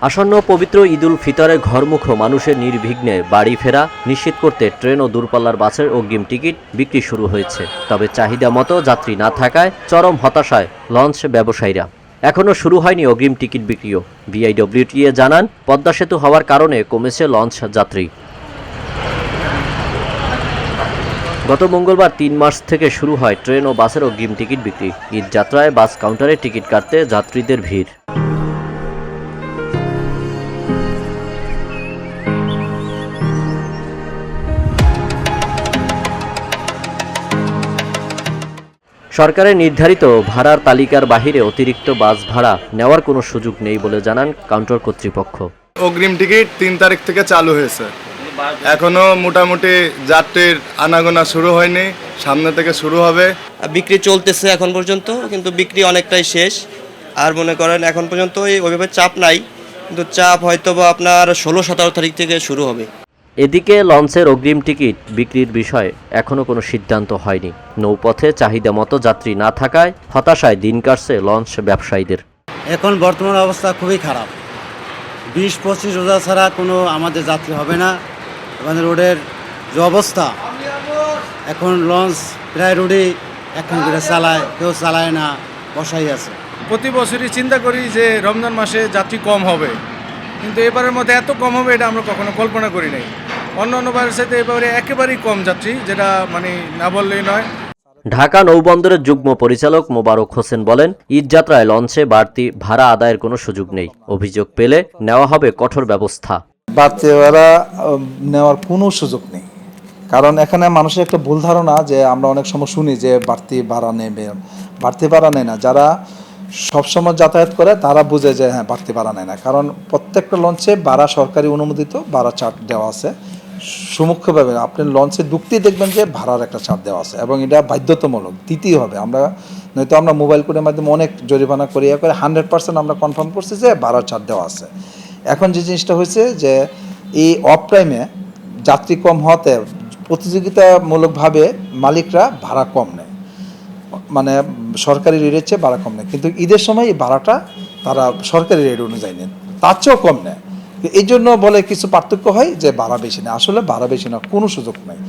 আসন্ন পবিত্র ঈদুল ফিতরে ঘরমুখ মানুষের নির্বিঘ্নে বাড়ি ফেরা নিশ্চিত করতে ট্রেন ও দূরপাল্লার বাসের অগ্রিম টিকিট বিক্রি শুরু হয়েছে। তবে চাহিদা মতো যাত্রী না থাকায় চরম হতাশায় লঞ্চ ব্যবসায়ীরা। এখনও শুরু হয়নি অগ্রিম টিকিট বিক্রিও। বিআইডব্লিউটিএ জানান, পদ্মা সেতু হওয়ার কারণে কমেছে লঞ্চ যাত্রী। গত মঙ্গলবার ৩ মার্চ থেকে শুরু হয় ট্রেন ও বাসের অগ্রিম টিকিট বিক্রি। ঈদ যাত্রায় বাস কাউন্টারে টিকিট কাটতে যাত্রীদের ভিড়। সরকারের নির্ধারিত ভাড়ার তালিকার বাহিরে অতিরিক্ত বাস ভাড়া নেওয়ার কোনো সুযোগ নেই বলে জানান কাউন্টার কর্তৃপক্ষ। অগ্রিম টিকিট ৩ তারিখ থেকে চালু হয়েছে, এখনো মোটামুটি যাত্রীর আনাগোনা শুরু হয়নি, সামনে থেকে শুরু হবে। বিক্রি চলতেছে এখন পর্যন্ত, কিন্তু বিক্রি অনেকটাই শেষ। আর মনে করেন এখন পর্যন্ত ওইভাবে চাপ নাই, কিন্তু চাপ হয়তো বা আপনার 16-17 তারিখ থেকে শুরু হবে। এদিকে লঞ্চের অগ্রিম টিকিট বিক্রির বিষয়ে এখনও কোনো সিদ্ধান্ত হয়নি। নৌপথে চাহিদা মতো যাত্রী না থাকায় হতাশায় দিন কাটছে লঞ্চ ব্যবসায়ীদের। এখন বর্তমান অবস্থা খুবই খারাপ। 20-25 রোজা ছাড়া কোনো আমাদের যাত্রী হবে না। আমাদের রোডের যে অবস্থা, এখন লঞ্চ প্রায় রোডে এখন করে চালায়, কেউ চালায় না, বসাই আছে। প্রতি বছরই চিন্তা করি যে রমজান মাসে যাত্রী কম হবে, কিন্তু এবারের মধ্যে এত কম হবে এটা আমরা কখনো কল্পনা করি নাই। অন্য বারের সাথে এবারে একেবারেই কম যাত্রী, যেটা মানে না বললেই নয়। ঢাকা নৌবন্দরের যুগ্ম পরিচালক মোবারক হোসেন বলেন, ঈদ যাত্রায় লঞ্চে বাড়তি ভাড়া আদায়ের কোনো সুযোগ নেই। অভিযোগ পেলে নেওয়া হবে কঠোর ব্যবস্থা। বাড়তি ভাড়া নেওয়ার কোনো সুযোগ নেই, কারণ এখানে মানুষের একটা ভুল ধারণা যে আমরা অনেক সময় শুনি যে বাড়তি ভাড়া নেবে। বাড়তি ভাড়া নেয় না, যারা সবসময় যাতায়াত করে তারা বুঝে যে হ্যাঁ বাড়তি ভাড়া নেয় না, কারণ প্রত্যেকটা লঞ্চে ভাড়া সরকারি অনুমোদিত ভাড়া চার্ট দেওয়া আছে। সুমুখ্যভাবে আপনি লঞ্চে ঢুকতেই দেখবেন যে ভাড়ার একটা চার্ট দেওয়া আছে, এবং এটা বাধ্যতামূলক দিতেই হবে। নয়তো আমরা মোবাইল কোডের মাধ্যমে অনেক জরিমানা করে 100% আমরা কনফার্ম করছি যে ভাড়ার চার্ট দেওয়া আছে। এখন যে জিনিসটা হয়েছে যে এই অফ টাইমে যাত্রী কম হওয়াতে প্রতিযোগিতামূলকভাবে মালিকরা ভাড়া কম নেয়, মানে সরকারি রেটের চেয়ে ভাড়া কম নেয়, কিন্তু ঈদের সময় এই ভাড়াটা তারা সরকারি রেট অনুযায়ী নেন, তার চেয়েও কম নেয়। এই জন্য বলে কিছু পার্থক্য হয় যে ভাড়া বেশি নেয়, আসলে ভাড়া বেশি না, কোনো সুযোগ নেই।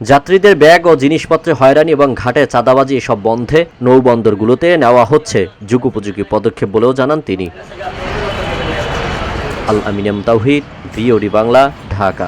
যাত্রীদের ব্যাগ ও জিনিসপত্রে হয়রানি এবং ঘাটে চাঁদাবাজি এসব বন্ধে নৌবন্দরগুলোতে নেওয়া হচ্ছে যুগোপযোগী পদক্ষেপ বলেও জানান তিনি। আল আমিন তাওহিদ, ভিওডি বাংলা, ঢাকা।